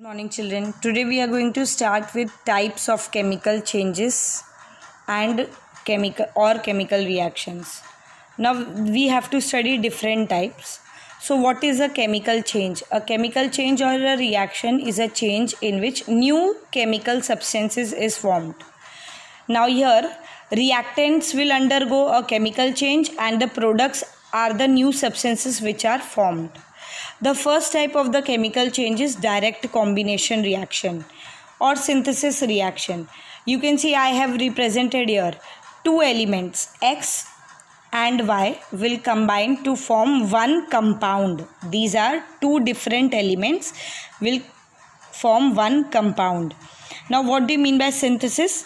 Morning children. Today we are going to start with types of chemical changes and chemical reactions. Now we have to study different types. So what is a chemical change? A chemical change or a reaction is a change in which new chemical substances is formed. Now here reactants will undergo a chemical change and the products are the new substances which are formed. The first type of the chemical change is direct combination reaction or synthesis reaction. You can see I have represented here two elements X and Y will combine to form one compound. These are two different elements will form one compound. Now what do you mean by synthesis?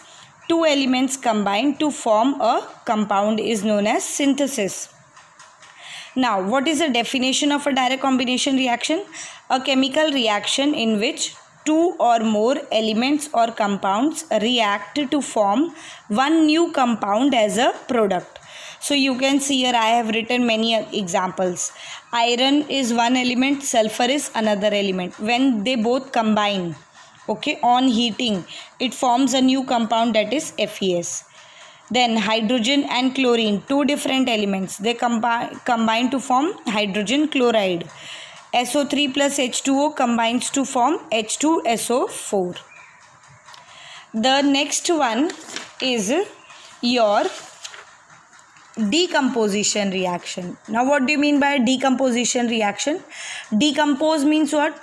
Two elements combine to form a compound is known as synthesis. Now, what is the definition of a direct combination reaction? A chemical reaction in which two or more elements or compounds react to form one new compound as a product. So, you can see here I have written many examples. Iron is one element, sulfur is another element. When they both combine, on heating, it forms a new compound that is FeS. Then hydrogen and chlorine, two different elements, they combine to form hydrogen chloride. SO3 plus H2O combines to form H2SO4. The next one is your decomposition reaction. Now what do you mean by decomposition reaction? Decompose means what?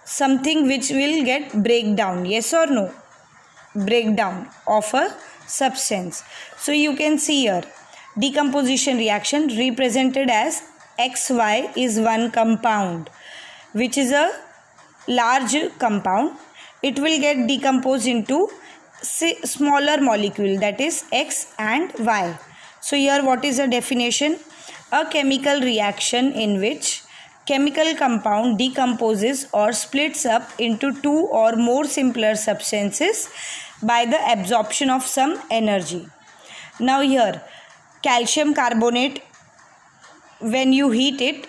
Something which will get breakdown. Yes or no? Breakdown of a substance. So you can see here decomposition reaction represented as XY is one compound which is a large compound. It will get decomposed into smaller molecule, that is X and Y. So here what is the definition? A chemical reaction in which chemical compound decomposes or splits up into two or more simpler substances by the absorption of some energy. Now here calcium carbonate, when you heat it,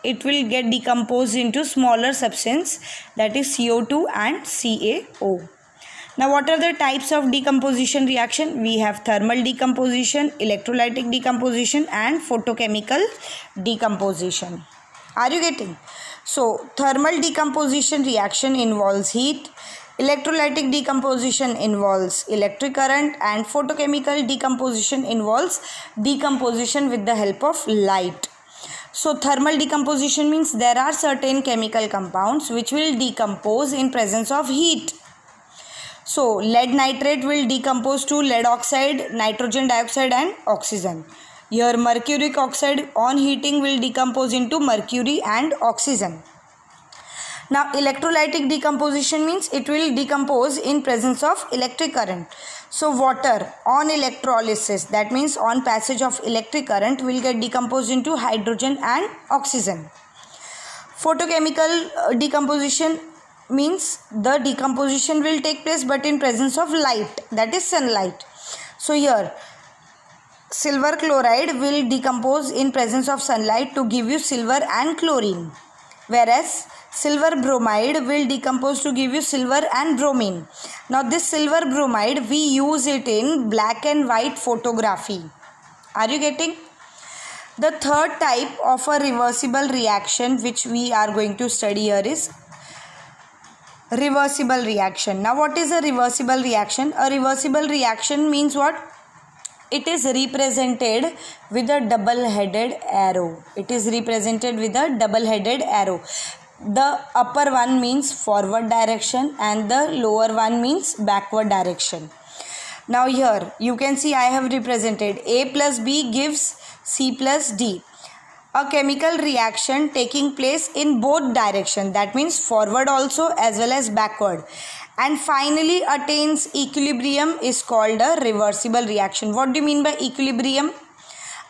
it will get decomposed into smaller substance, that is CO2 and CaO. Now what are the types of decomposition reaction? We have thermal decomposition, electrolytic decomposition and photochemical decomposition. Are you getting? So thermal decomposition reaction involves heat, electrolytic decomposition involves electric current and photochemical decomposition involves decomposition with the help of light. So thermal decomposition means there are certain chemical compounds which will decompose in presence of heat. So lead nitrate will decompose to lead oxide, nitrogen dioxide and oxygen. Here mercuric oxide on heating will decompose into mercury and oxygen. Now electrolytic decomposition means it will decompose in presence of electric current. So water on electrolysis, that means on passage of electric current, will get decomposed into hydrogen and oxygen. Photochemical decomposition means the decomposition will take place but in presence of light, that is sunlight. So here silver chloride will decompose in presence of sunlight to give you silver and chlorine, whereas silver bromide will decompose to give you silver and bromine. Now this silver bromide, we use it in black and white photography. Are you getting? The third type of a reversible reaction which we are going to study here is reversible reaction. Now what is a reversible reaction? A reversible reaction means what? It is represented with a double-headed arrow. It is represented with a double-headed arrow. The upper one means forward direction and the lower one means backward direction. Now here you can see I have represented A plus B gives C plus D. A chemical reaction taking place in both directions, that means forward also as well as backward, and finally attains equilibrium is called a reversible reaction. What do you mean by equilibrium?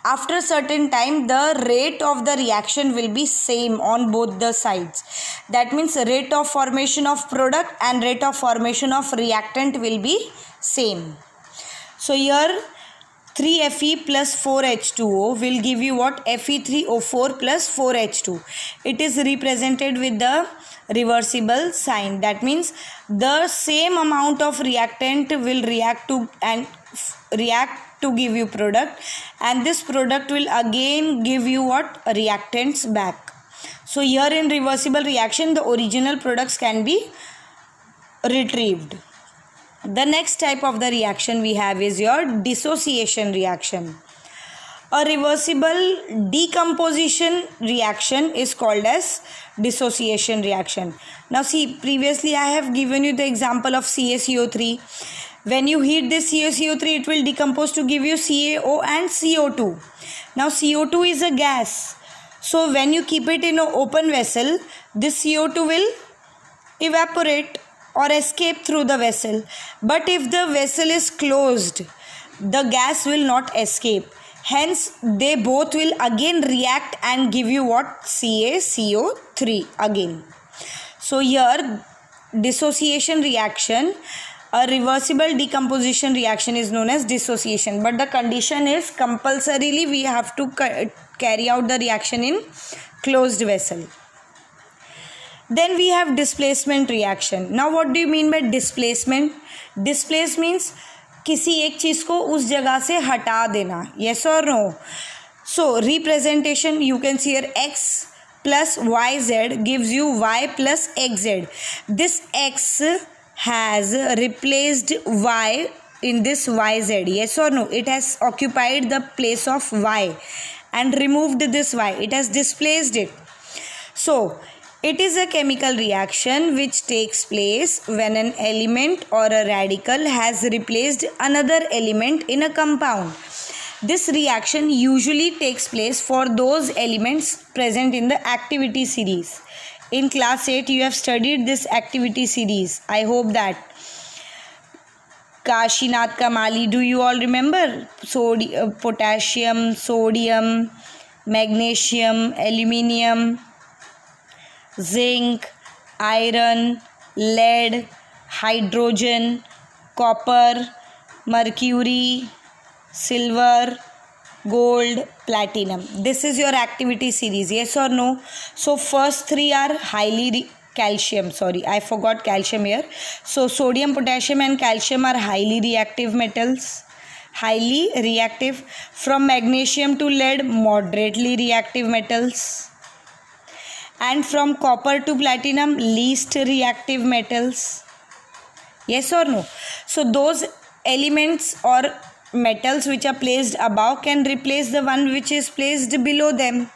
After a certain time the rate of the reaction will be same on both the sides. That means rate of formation of product and rate of formation of reactant will be same. So here 3Fe plus 4H2O will give you what? Fe3O4 plus 4H2. It is represented with the reversible sign. That means the same amount of reactant will react to give you product, and this product will again give you what? Reactants back. So here in reversible reaction, the original products can be retrieved. The next type of the reaction we have is your dissociation reaction. A reversible decomposition reaction is called as dissociation reaction. Now see, previously I have given you the example of CaCO3. When you heat this CaCO3, it will decompose to give you CaO and CO2. Now CO2 is a gas. So when you keep it in an open vessel, this CO2 will evaporate or escape through the vessel. But if the vessel is closed, the gas will not escape. Hence, they both will again react and give you what? CaCO3 again. So here, dissociation reaction, a reversible decomposition reaction is known as dissociation. But the condition is compulsorily we have to carry out the reaction in closed vessel. Then we have displacement reaction. Now what do you mean by displacement? Displace means किसी एक चीज़ को उस जगह से हटा देना. Yes or no? So representation, you can see here x plus yz gives you y plus xz. This x has replaced y in this yz. Yes or no? It has occupied the place of y and removed this y. It has displaced it. So it is a chemical reaction which takes place when an element or a radical has replaced another element in a compound. This reaction usually takes place for those elements present in the activity series. In class 8 you have studied this activity series. I hope that. Kashinath Kamali, do you all remember? Potassium, sodium, magnesium, aluminium, zinc, iron, lead, hydrogen, copper, mercury, silver, gold, platinum. This is your activity series. Yes or no? So first three are calcium. Sorry, I forgot calcium here. So sodium, potassium and calcium are highly reactive metals. Highly reactive. From magnesium to lead, moderately reactive metals. And from copper to platinum, least reactive metals. Yes or no? So those elements or metals which are placed above can replace the one which is placed below them.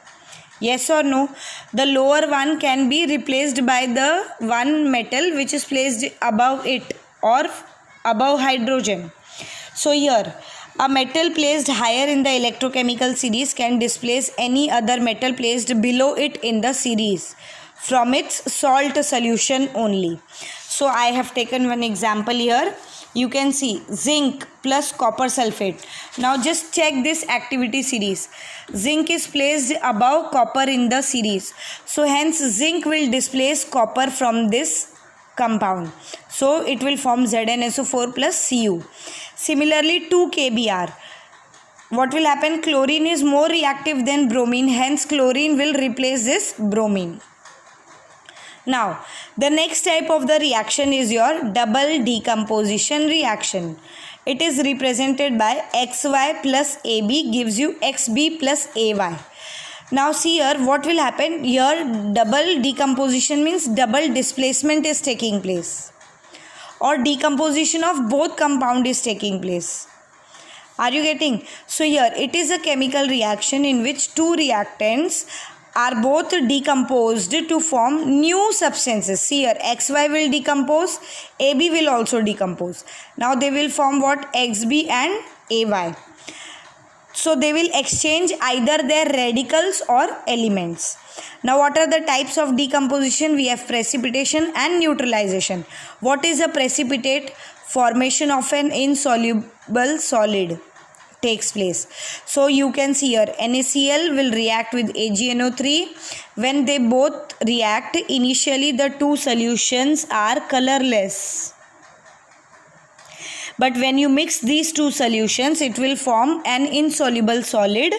Yes or no? The lower one can be replaced by the one metal which is placed above it or above hydrogen. So here, a metal placed higher in the electrochemical series can displace any other metal placed below it in the series from its salt solution only. So I have taken one example here. You can see zinc plus copper sulfate. Now just check this activity series. Zinc is placed above copper in the series. So hence zinc will displace copper from this compound. So it will form ZnSO4 plus Cu. Similarly 2KBr. What will happen? Chlorine is more reactive than bromine. Hence chlorine will replace this bromine. Now the next type of the reaction is your double decomposition reaction. It is represented by XY plus AB gives you XB plus AY. Now see here what will happen. Here double decomposition means double displacement is taking place, or decomposition of both compound is taking place. Are you getting? So here it is a chemical reaction in which two reactants are both decomposed to form new substances. See here, XY will decompose, AB will also decompose. Now they will form what? XB and AY. So they will exchange either their radicals or elements. Now what are the types of decomposition? We have precipitation and neutralization. What is a precipitate? Formation of an insoluble solid takes place. So you can see here NaCl will react with AgNO3. When they both react, initially the two solutions are colorless. But when you mix these two solutions, it will form an insoluble solid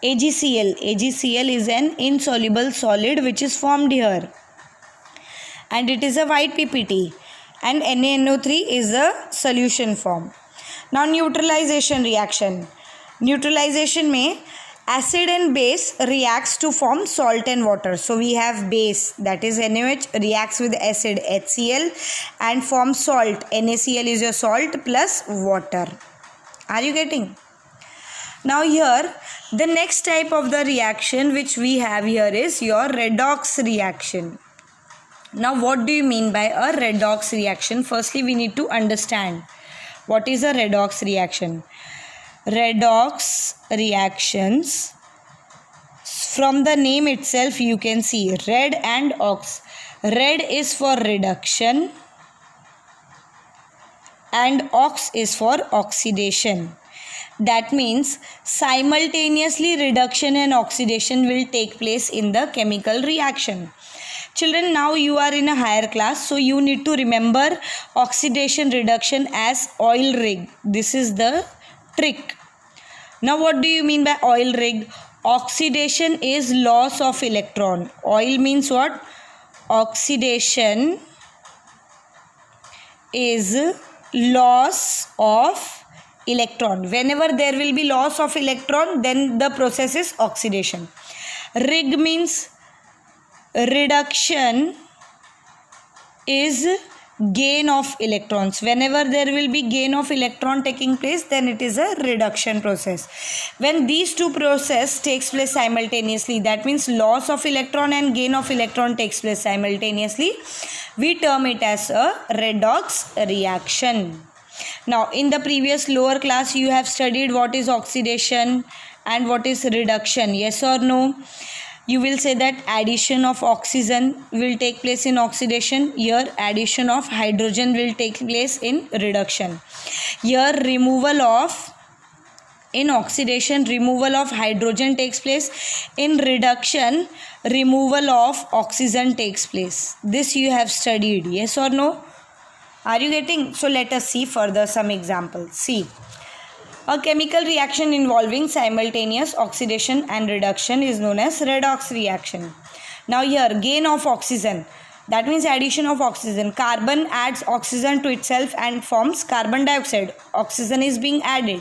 AgCl. AgCl is an insoluble solid which is formed here. and it is a white PPT, and NaNO3 is the solution form. Now neutralization reaction. Neutralization में acid and base reacts to form salt and water. So we have base, that is NaOH, reacts with acid HCl and forms salt. NaCl is your salt plus water. Are you getting? Now here the next type of the reaction which we have here is your redox reaction. Now what do you mean by a redox reaction? Firstly we need to understand what is a redox reaction. Redox reactions, from the name itself you can see red and ox. Red is for reduction and ox is for oxidation. That means simultaneously reduction and oxidation will take place in the chemical reaction. Children, now you are in a higher class, so you need to remember oxidation reduction as oil rig. This is the trick. Now what do you mean by oil rig? Oxidation is loss of electron. Oil means what? Oxidation is loss of electron. Whenever there will be loss of electron, then the process is oxidation. Rig means reduction is gain of electrons. Whenever there will be gain of electron taking place, then it is a reduction process. When these two processes takes place simultaneously, that means loss of electron and gain of electron takes place simultaneously, we term it as a redox reaction. Now in the previous lower class you have studied what is oxidation and what is reduction. Yes or no? You will say that addition of oxygen will take place in oxidation. Here addition of hydrogen will take place in reduction. Here removal of, in oxidation removal of hydrogen takes place. In reduction removal of oxygen takes place. This you have studied. Yes or no? Are you getting? So let us see further some examples. See. A chemical reaction involving simultaneous oxidation and reduction is known as redox reaction. Now here gain of oxygen, that means addition of oxygen. Carbon adds oxygen to itself and forms carbon dioxide. Oxygen is being added.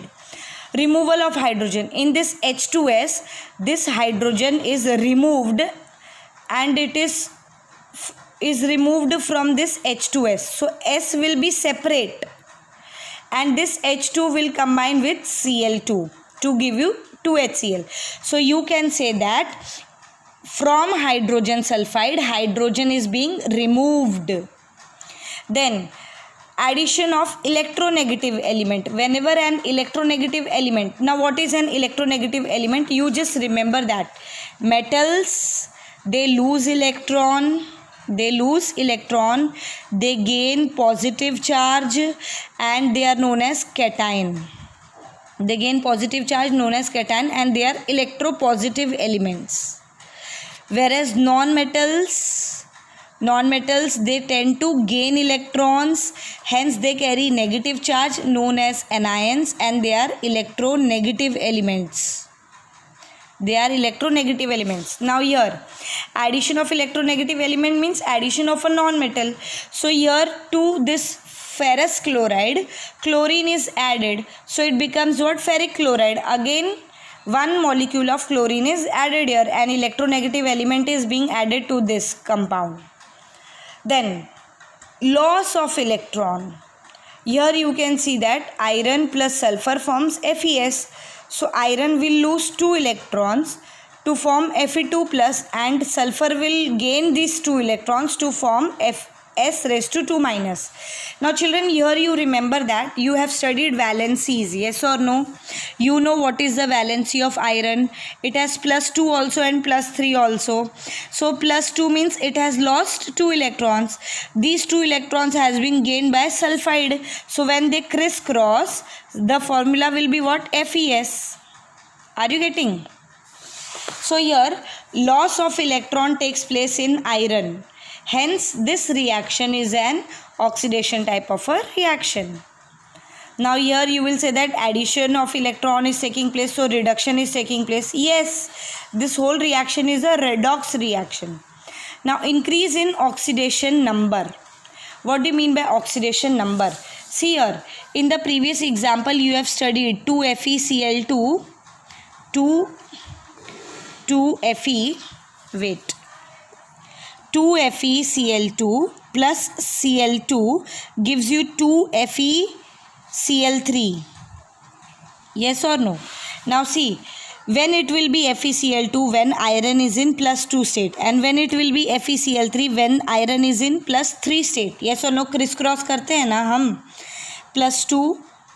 Removal of hydrogen. In this H2S, this hydrogen is removed and it is removed from this H2S. So S will be separate. And this H2 will combine with Cl2 to give you 2HCl. So you can say that from hydrogen sulfide, hydrogen is being removed. Then addition of electronegative element. Whenever an electronegative element, now what is an electronegative element? You just remember that metals, they lose electron, they gain positive charge and they are known as cation. They gain positive charge known as cation and they are electropositive elements. Whereas non-metals they tend to gain electrons, hence they carry negative charge known as anions and they are electronegative elements. They are electronegative elements. Now here addition of electronegative element means addition of a non-metal. So here to this ferrous chloride, chlorine is added. So it becomes what? Ferric chloride. Again one molecule of chlorine is added here. An electronegative element is being added to this compound. Then loss of electron. Here you can see that iron plus sulfur forms Fe(S). So iron will lose 2 electrons to form Fe2 plus and sulfur will gain these 2 electrons to form S raised to 2 minus. Now children, here you remember that you have studied valencies. Yes or no? You know what is the valency of iron. It has +2 also and +3 also. So +2 means it has lost 2 electrons. These 2 electrons has been gained by sulfide. So when they crisscross, the formula will be what? Fes. Are you getting? So here loss of electron takes place in iron. Hence this reaction is an oxidation type of a reaction. Now here you will say that addition of electron is taking place, so reduction is taking place. Yes, this whole reaction is a redox reaction. Now increase in oxidation number. What do you mean by oxidation number? See here, in the previous example you have studied 2FeCl2, 2FeCl2 plus Cl2 gives you 2FeCl3. Yes or no? Now see, when it will be FeCl2 when iron is in +2 state, and when it will be FeCl3 when iron is in +3 state. Yes or no? Crisscross करते हैं ना हम, +2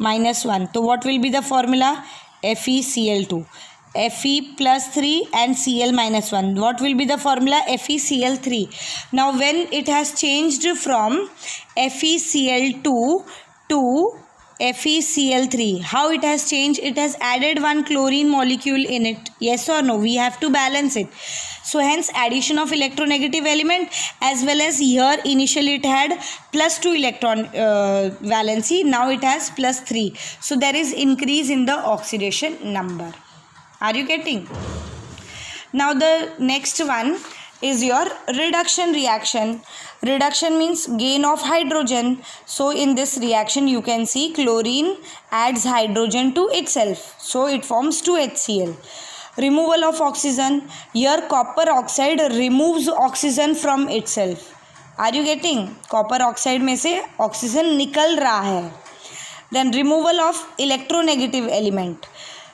-1. तो what will be the formula? FeCl2. Fe +3 and Cl -1. What will be the formula? FeCl3. Now when it has changed from FeCl2 to FeCl3, how it has changed? It has added one chlorine molecule in it. Yes or no? We have to balance it. So hence addition of electronegative element, as well as here initially it had +2 electron valency, now it has +3. So there is increase in the oxidation number. Are you getting? Now the next one is your reduction reaction. Reduction means gain of hydrogen. So in this reaction you can see chlorine adds hydrogen to itself. So it forms 2HCl. Removal of oxygen. Here copper oxide removes oxygen from itself. Are you getting? Copper oxide में से oxygen निकल रहा है. Then removal of electronegative element.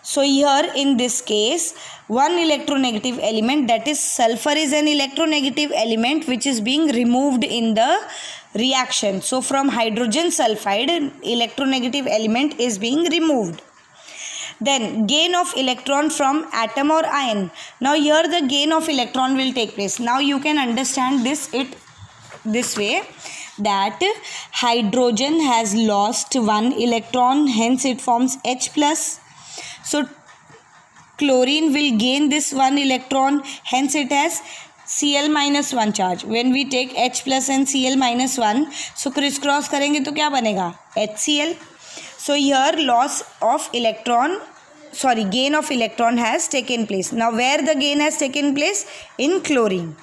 So here in this case, one electronegative element, that is sulfur, is an electronegative element which is being removed in the reaction. So from hydrogen sulfide, electronegative element is being removed. Then gain of electron from atom or ion. Now here the gain of electron will take place. Now you can understand this way, that hydrogen has lost one electron, hence it forms H+. So chlorine will gain this one electron, hence it has Cl -1 charge. When we take H plus and Cl -1, so crisscross करेंगे तो क्या बनेगा? HCl. So here gain of electron has taken place. Now where the gain has taken place? In chlorine.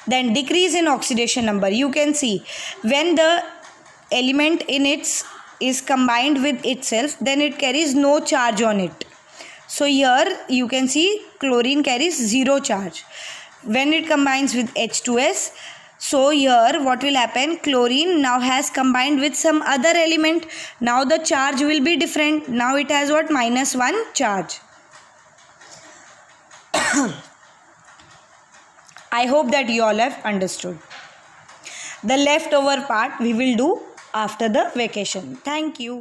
Then decrease in oxidation number. You can see when the element in its is combined with itself, then it carries no charge on it. So here you can see chlorine carries 0 charge. When it combines with H2S, so here what will happen? Chlorine now has combined with some other element. Now the charge will be different. Now it has what? -1 charge. I hope that you all have understood. The leftover part we will do after the vacation. Thank you.